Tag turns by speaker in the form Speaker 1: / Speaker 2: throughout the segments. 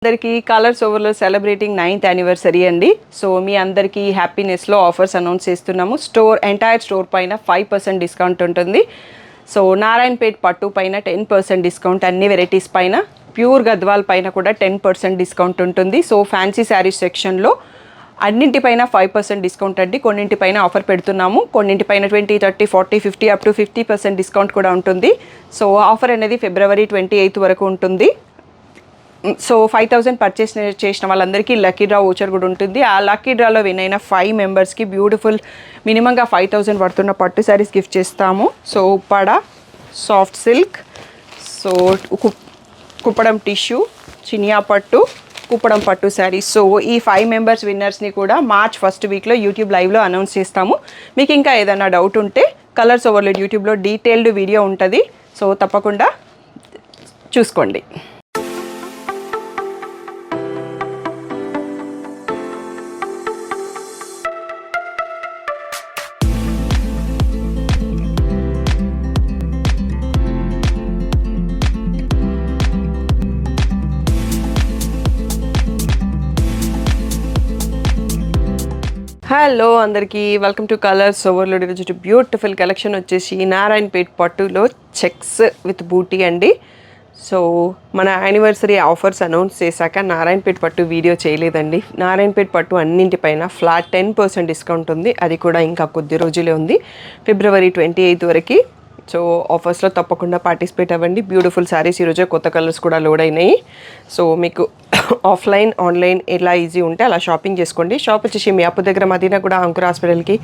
Speaker 1: అందరికీ కలర్స్ ఓవర్లో celebrating 9th anniversary అండి. సో మీ అందరికీ హ్యాపీనెస్లో ఆఫర్స్ అనౌన్స్ చేస్తున్నాము. ఎంటైర్ స్టోర్ పైన 5% డిస్కౌంట్ ఉంటుంది. సో నారాయణపేట్ పట్టు పైన 10% డిస్కౌంట్, అన్ని వెరైటీస్ పైన, ప్యూర్ గద్వాల్ పైన కూడా 10% డిస్కౌంట్ ఉంటుంది. సో ఫ్యాన్సీ శారీస్ సెక్షన్లో అన్నింటిపైన 5% డిస్కౌంట్ అండి. కొన్నింటిపైన ఆఫర్ పెడుతున్నాము, కొన్నింటిపైన 20, 30, 40, 50 అప్ టు 50% డిస్కౌంట్ కూడా ఉంటుంది. సో ఆఫర్ అనేది February 28 వరకు ఉంటుంది. సో 5,000 పర్చేస్ చేసిన వాళ్ళందరికీ లక్కీ డ్రా ఓచర్ కూడా ఉంటుంది. ఆ లక్కీ డ్రాలో విన్ అయిన 5 మెంబర్స్కి బ్యూటిఫుల్ మినిమంగా 5,000 పడుతున్న పట్టు శారీస్ గిఫ్ట్ చేస్తాము. So Uppada, soft silk, so Kuppadam tissue, Chiniya పట్టు, కుప్పడం పట్టు శారీస్. సో ఈ 5 మెంబర్స్ విన్నర్స్ని కూడా మార్చ్ 1st వీక్లో యూట్యూబ్ లైవ్లో అనౌన్స్ చేస్తాము. మీకు ఇంకా ఏదైనా డౌట్ ఉంటే కలర్స్ ఓవర్లోడ్ యూట్యూబ్లో డీటెయిల్డ్ వీడియో ఉంటుంది. సో తప్పకుండా చూసుకోండి. హలో అందరికీ, వెల్కమ్ టు కలర్స్ ఓవర్లోడ్. ఈరోజు బ్యూటిఫుల్ కలెక్షన్ వచ్చేసి నారాయణపేట్ పట్టులో చెక్స్ విత్ బూటీ అండి. సో మన యానివర్సరీ ఆఫర్స్ అనౌన్స్ చేశాక నారాయణపేట్ పట్టు వీడియో చేయలేదండి. నారాయణపేట్ పట్టు అన్నింటిపైన ఫ్లాట్ 10% డిస్కౌంట్ ఉంది. అది కూడా ఇంకా కొద్ది రోజులే ఉంది, February 28 వరకు. సో ఆఫర్స్లో తప్పకుండా పార్టిసిపేట్ అవ్వండి. బ్యూటిఫుల్ శారీస్ ఈరోజే కొత్త కలర్స్ కూడా లోడ్ అయినాయి. సో మీకు ఆఫ్లైన్ ఆన్లైన్ ఎలా ఈజీ ఉంటే అలా షాపింగ్ చేసుకోండి. షాప్ వచ్చేసి మీ అప్పు దగ్గర మదీనా కూడా అంకుర్ హాస్పిటల్కి,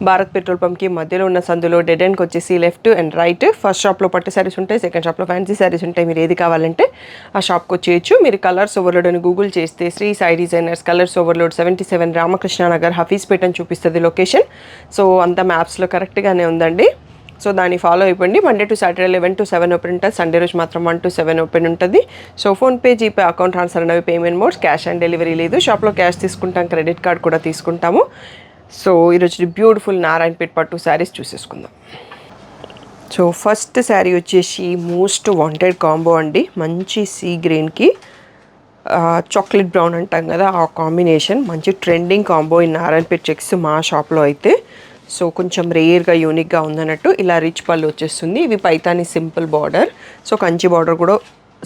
Speaker 1: భారత్ పెట్రోల్ పంప్కి మధ్యలో ఉన్న సందులో డెడ్ ఎండ్కి వచ్చేసి లెఫ్ట్ అండ్ రైట్. ఫస్ట్ షాప్లో పట్టు శారీస్ ఉంటాయి, సెకండ్ షాప్లో ఫ్యాన్సీ శారీస్ ఉంటాయి. మీరు ఏది కావాలంటే ఆ షాప్కి వచ్చేయచ్చు. మీరు కలర్స్ ఓవర్లోడ్ అని గూగుల్ చేస్తే Shri Sai designers colours overload 77 Ramakrishnanagar Hafeezpet అని చూపిస్తుంది లొకేషన్. సో అంత మ్యాప్స్లో కరెక్ట్గానే ఉందండి. సో దాన్ని ఫాలో అయిపోండి. Monday to Saturday 11 to 7 open ఉంటుంది. సండే రోజు మాత్రం 1 to 7 ఓపెన్ ఉంటుంది. So PhonePe, GPay, account transfer అనేవి payment modes. Cash on delivery లేదు. షాప్లో క్యాష్ తీసుకుంటాం, క్రెడిట్ కార్డ్ కూడా తీసుకుంటాము. సో ఈరోజు బ్యూటిఫుల్ నారాయణపేట్ పట్టు శారీస్ చూసేసుకుందాం. సో ఫస్ట్ శారీ వచ్చేసి మోస్ట్ వాంటెడ్ కాంబో అండి. మంచి సీ గ్రీన్కి చాక్లెట్ బ్రౌన్ అంటాం కదా, ఆ కాంబినేషన్ మంచి ట్రెండింగ్ కాంబో ఈ నారాయణపేట్ చెక్స్ మా షాప్లో అయితే. సో కొంచెం రేర్గా యూనిక్గా ఉందన్నట్టు. ఇలా రిచ్ పళ్ళు వచ్చేస్తుంది. ఇవి Paithani simple border. So Kanchi border కూడా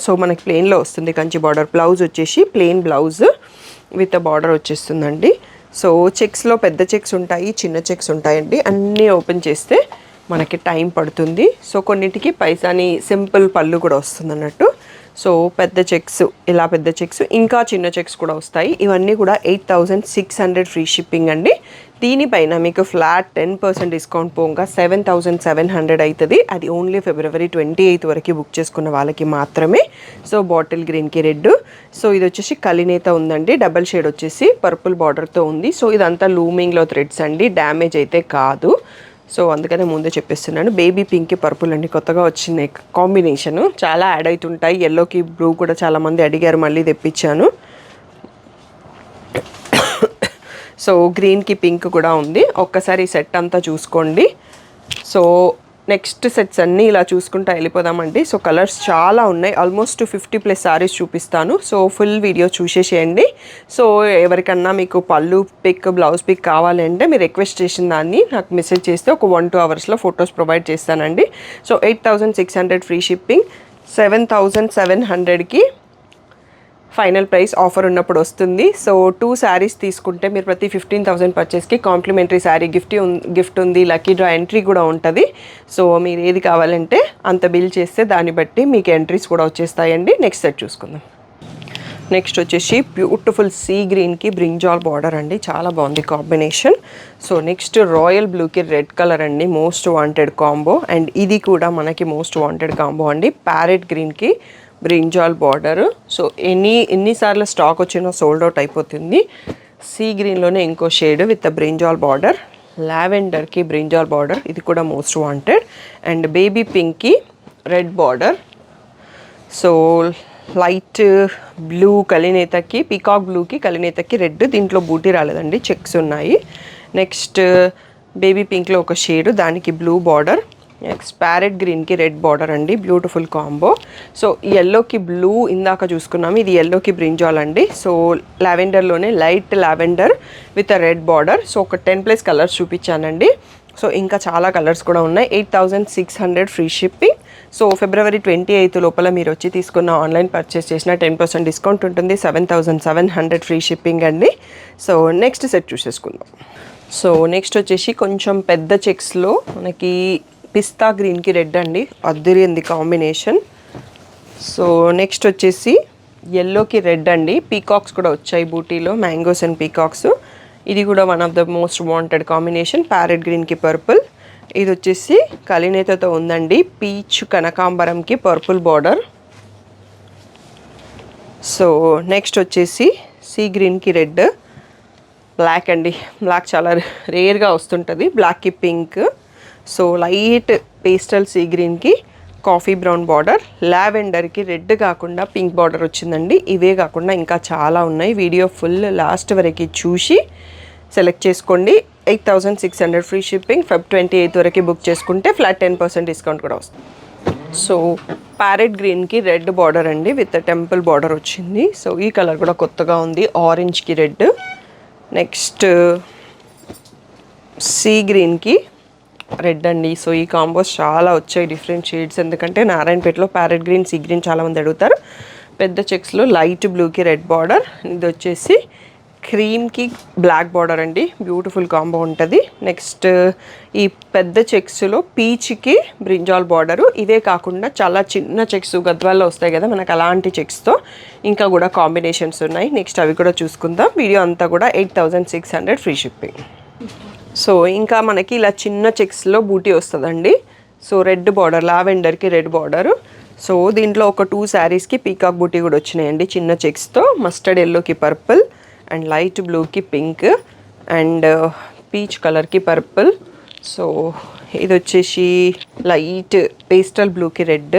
Speaker 1: సో మనకి ప్లెయిన్లో వస్తుంది కంచి బార్డర్. బ్లౌజ్ వచ్చేసి ప్లెయిన్ బ్లౌజ్ విత్ బార్డర్ వచ్చేస్తుందండి. సో చెక్స్లో పెద్ద చెక్స్ ఉంటాయి, చిన్న చెక్స్ ఉంటాయండి. అన్నీ ఓపెన్ చేస్తే మనకి టైం పడుతుంది. సో కొన్నిటికి పైతాని సింపుల్ పళ్ళు కూడా వస్తుంది అన్నట్టు. సో పెద్ద చెక్స్, ఇలా పెద్ద చెక్స్, ఇంకా చిన్న చెక్స్ కూడా వస్తాయి. ఇవన్నీ కూడా 8,600 ఫ్రీ షిప్పింగ్ అండి. దీనిపైన మీకు ఫ్లాట్ 10% డిస్కౌంట్ పోగా 7,700 అవుతుంది. అది ఓన్లీ February 28 వరకు బుక్ చేసుకున్న వాళ్ళకి మాత్రమే. సో బాటిల్ గ్రీన్కి రెడ్. సో ఇది వచ్చేసి కలినేత ఉందండి. డబల్ షేడ్ వచ్చేసి పర్పుల్ బార్డర్తో ఉంది. సో ఇదంతా లూమింగ్లో థ్రెడ్స్ అండి, డ్యామేజ్ అయితే కాదు. సో అందుకనే ముందే చెప్పేస్తున్నాను. బేబీ పింక్కి పర్పుల్ అండి, కొత్తగా వచ్చిన కాంబినేషను. చాలా యాడ్ అవుతుంటాయి. ఎల్లోకి బ్లూ కూడా చాలామంది అడిగారు, మళ్ళీ తెప్పించాను. సో గ్రీన్కి పింక్ కూడా ఉంది. ఒక్కసారి సెట్ అంతా చూసుకోండి. సో నెక్స్ట్ సెట్స్ అన్నీ ఇలా చూసుకుంటా వెళ్ళిపోదామండి. సో కలర్స్ చాలా ఉన్నాయి, ఆల్మోస్ట్ 50+ సారీస్ చూపిస్తాను. సో ఫుల్ వీడియో చూసేసేయండి. సో ఎవరికన్నా మీకు పళ్ళు పిక్, బ్లౌజ్ పిక్ కావాలంటే మీరు రిక్వెస్ట్ చేసిన దాన్ని నాకు మెసేజ్ చేస్తే ఒక 1-2 అవర్స్లో ఫొటోస్ ప్రొవైడ్ చేస్తానండి. సో 8,600 ఫ్రీ షిప్పింగ్, 7,700కి ఫైనల్ ప్రైస్ ఆఫర్ ఉన్నప్పుడు వస్తుంది. సో 2 శారీస్ తీసుకుంటే మీరు ప్రతి 15,000 పర్చేస్కి కాంప్లిమెంటరీ శారీ గిఫ్ట్ ఉంది. లక్కీ డ్రా ఎంట్రీ కూడా ఉంటుంది. సో మీరు ఏది కావాలంటే అంత బిల్ చేస్తే దాన్ని బట్టి మీకు ఎంట్రీస్ కూడా వచ్చేస్తాయండి. నెక్స్ట్ సెట్ చూసుకుందాం. నెక్స్ట్ వచ్చేసి బ్యూటిఫుల్ సీ గ్రీన్కి బ్రింజాల్ బార్డర్ అండి, చాలా బాగుంది కాంబినేషన్. సో నెక్స్ట్ రాయల్ బ్లూకి రెడ్ కలర్ అండి, మోస్ట్ వాంటెడ్ కాంబో. అండ్ ఇది కూడా మనకి మోస్ట్ వాంటెడ్ కాంబో అండి. ప్యారెట్ గ్రీన్కి బ్రింజాల్ బార్డర్. సో ఎన్నిసార్లు స్టాక్ వచ్చినా సోల్డ్ అవుట్ అయిపోతుంది. సీ గ్రీన్లోనే ఇంకో షేడ్ విత్ బ్రింజాల్ బార్డర్. లావెండర్కి బ్రింజాల్ బార్డర్, ఇది కూడా మోస్ట్ వాంటెడ్. అండ్ బేబీ పింక్కి red border. So light blue కలినేతకి, peacock బ్లూకి కలినేతకి రెడ్. దీంట్లో బూటీ రాలేదండి, చెక్స్ ఉన్నాయి. నెక్స్ట్ బేబీ పింక్లో ఒక షేడ్, దానికి బ్లూ బార్డర్. నెక్స్ట్ ప్యారెట్ గ్రీన్కి రెడ్ బార్డర్ అండి, బ్యూటిఫుల్ కాంబో. సో ఎల్లోకి బ్లూ ఇందాక చూసుకున్నాము, ఇది ఎల్లోకి బ్రింజాల్ అండి. సో లావెండర్లోనే light lavender with red border. So ఒక 10+ కలర్స్ చూపించానండి. సో ఇంకా చాలా కలర్స్ కూడా ఉన్నాయి. 8600 ఫ్రీ షిప్పింగ్. సో February 28 లోపల మీరు వచ్చి తీసుకున్న ఆన్లైన్ పర్చేస్ చేసిన 10% డిస్కౌంట్ ఉంటుంది. 7700 ఫ్రీ షిప్పింగ్ అండి. సో నెక్స్ట్ సెట్ చూసేసుకుందాం. సో నెక్స్ట్ వచ్చేసి కొంచెం పెద్ద చెక్స్లో మనకి పిస్తా గ్రీన్కి రెడ్ అండి, అద్దిరింది కాంబినేషన్. సో నెక్స్ట్ వచ్చేసి ఎల్లోకి రెడ్ అండి, పీకాక్స్ కూడా వచ్చాయి బూటీలో, మ్యాంగోస్ అండ్ పీకాక్స్. ఇది కూడా one of the most wanted combination. Parrot గ్రీన్కి పర్పుల్. ఇది వచ్చేసి కలినేతతో ఉందండి, పీచ్ కనకాంబరంకి పర్పుల్ బార్డర్. సో నెక్స్ట్ వచ్చేసి సీ గ్రీన్కి రెడ్, బ్లాక్ అండి, బ్లాక్ చాలా రేర్గా వస్తుంటుంది, బ్లాక్కి pink. So light pastel sea గ్రీన్కి కాఫీ బ్రౌన్ బార్డర్, లావెండర్కి రెడ్ కాకుండా పింక్ బార్డర్ వచ్చిందండి. ఇవే కాకుండా ఇంకా చాలా ఉన్నాయి. వీడియో ఫుల్ లాస్ట్ వరకు చూసి సెలెక్ట్ చేసుకోండి. 8600 ఫ్రీ షిప్పింగ్. Feb 28 వరకు బుక్ చేసుకుంటే ఫ్లాట్ 10% డిస్కౌంట్ కూడా వస్తుంది. సో ప్యారెట్ గ్రీన్కి రెడ్ బార్డర్ అండి, విత్ టెంపుల్ బార్డర్ వచ్చింది. సో ఈ కలర్ కూడా కొత్తగా ఉంది, ఆరెంజ్కి రెడ్. నెక్స్ట్ సీ గ్రీన్కి రెడ్ అండి. సో ఈ కాంబోస్ చాలా వచ్చాయి, డిఫరెంట్ షేడ్స్. ఎందుకంటే నారాయణపేటలో ప్యారెట్ గ్రీన్, సీ గ్రీన్ చాలామంది అడుగుతారు. పెద్ద చెక్స్లో లైట్ బ్లూకి రెడ్ బార్డర్, ఇది వచ్చేసి క్రీమ్కి బ్లాక్ బార్డర్ అండి, బ్యూటిఫుల్ కాంబో ఉంటుంది. నెక్స్ట్ ఈ పెద్ద చెక్స్లో పీచ్కి బ్రింజాల్ బార్డరు. ఇవే కాకుండా చాలా చిన్న చెక్స్ గద్వాల్లో వస్తాయి కదా మనకు, అలాంటి చెక్స్తో ఇంకా కూడా కాంబినేషన్స్ ఉన్నాయి. నెక్స్ట్ అవి కూడా చూసుకుందాం. వీడియో అంతా కూడా 8600 ఫ్రీ షిప్పింగ్. సో ఇంకా మనకి ఇలా చిన్న చెక్స్లో బూటీ వస్తుందండి. సో రెడ్ బార్డర్, లావెండర్కి రెడ్ బార్డరు. సో దీంట్లో ఒక 2 శారీస్కి పీకాక్ బూటీ కూడా వచ్చినాయండి చిన్న చెక్స్తో. మస్టర్డ్ ఎల్లోకి పర్పుల్ అండ్ లైట్ బ్లూకి పింక్ అండ్ పీచ్ కలర్కి పర్పుల్. సో ఇది వచ్చేసి లైట్ పేస్టల్ బ్లూకి రెడ్,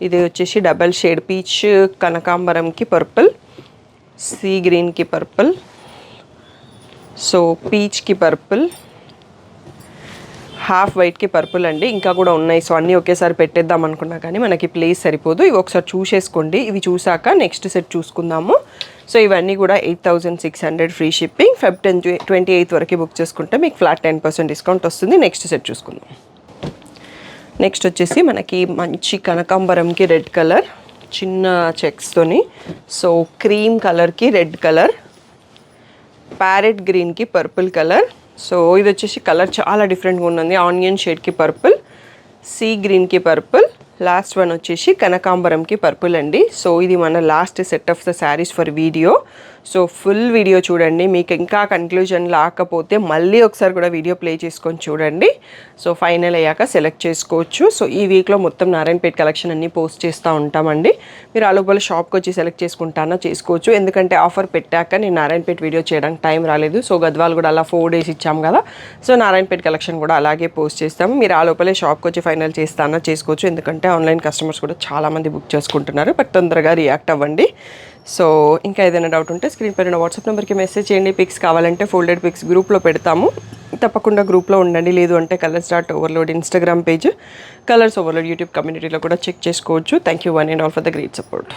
Speaker 1: ఇది వచ్చేసి డబల్ షేడ్ పీచ్ కనకాంబరంకి పర్పుల్, సీ గ్రీన్కి పర్పుల్, సో పీచ్కి పర్పుల్, హాఫ్ వైట్కి పర్పుల్ అండి. ఇంకా కూడా ఉన్నాయి. సో అన్నీ ఒకేసారి పెట్టేద్దాం అనుకున్నా కానీ మనకి ప్లేస్ సరిపోదు. ఇవి ఒకసారి చూసేసుకోండి. ఇవి చూసాక నెక్స్ట్ సెట్ చూసుకుందాము. సో ఇవన్నీ కూడా 8600 ఫ్రీ షిప్పింగ్. Feb 28 వరకు బుక్ చేసుకుంటే మీకు ఫ్లాట్ 10% డిస్కౌంట్ వస్తుంది. నెక్స్ట్ సెట్ చూసుకుందాం. నెక్స్ట్ వచ్చేసి మనకి మంచి కనకాంబరంకి రెడ్ కలర్, చిన్న చెక్స్తోని. సో క్రీమ్ కలర్కి రెడ్ కలర్, ప్యారెట్ గ్రీన్కి పర్పుల్ కలర్. సో ఇది వచ్చేసి కలర్ చాలా డిఫరెంట్గా ఉన్నది, ఆనియన్ షేడ్కి పర్పుల్, సీ గ్రీన్కి పర్పుల్, లాస్ట్ వన్ వచ్చేసి కనకాంబరంకి పర్పుల్ అండి. సో ఇది మన last set of the saris for video. So full video చూడండి. మీకు ఇంకా కన్క్లూజన్ రాకపోతే మళ్ళీ ఒకసారి కూడా వీడియో ప్లే చేసుకొని చూడండి. సో ఫైనల్ అయ్యాక సెలెక్ట్ చేసుకోవచ్చు. సో ఈ వీక్లో మొత్తం నారాయణపేట్ కలెక్షన్ అన్నీ పోస్ట్ చేస్తూ ఉంటామండి. మీరు ఆ లోపల షాప్కి వచ్చి సెలెక్ట్ చేసుకుంటానా చేసుకోవచ్చు. ఎందుకంటే ఆఫర్ పెట్టాక నేను నారాయణపేట్ వీడియో చేయడానికి టైం రాలేదు. సో గద్వాల్ కూడా అలా 4 days ఇచ్చాం కదా. సో నారాయణపేట్ కలెక్షన్ కూడా అలాగే పోస్ట్ చేస్తాము. మీరు ఆ లోపలే షాప్కి వచ్చి ఫైనల్ చేస్తానా చేసుకోవచ్చు. ఎందుకంటే ఆన్లైన్ కస్టమర్స్ కూడా చాలామంది బుక్ చేసుకుంటున్నారు. బట్ తొందరగా రియాక్ట్ అవ్వండి. సో ఇంకా ఏదైనా డౌట్ ఉంటే స్క్రీన్ పైన వాట్సాప్ నెంబర్కి మెసేజ్ చేయండి. పిక్స్ కావాలంటే ఫోల్డెడ్ పిక్స్ గ్రూప్లో పెడతాము, తప్పకుండా గ్రూప్లో ఉండండి. లేదు అంటే colors.overload Instagram page, colours overload YouTube కమ్యూనిటీలో కూడా చెక్ చేసుకోవచ్చు. Thank you one and all for the great support.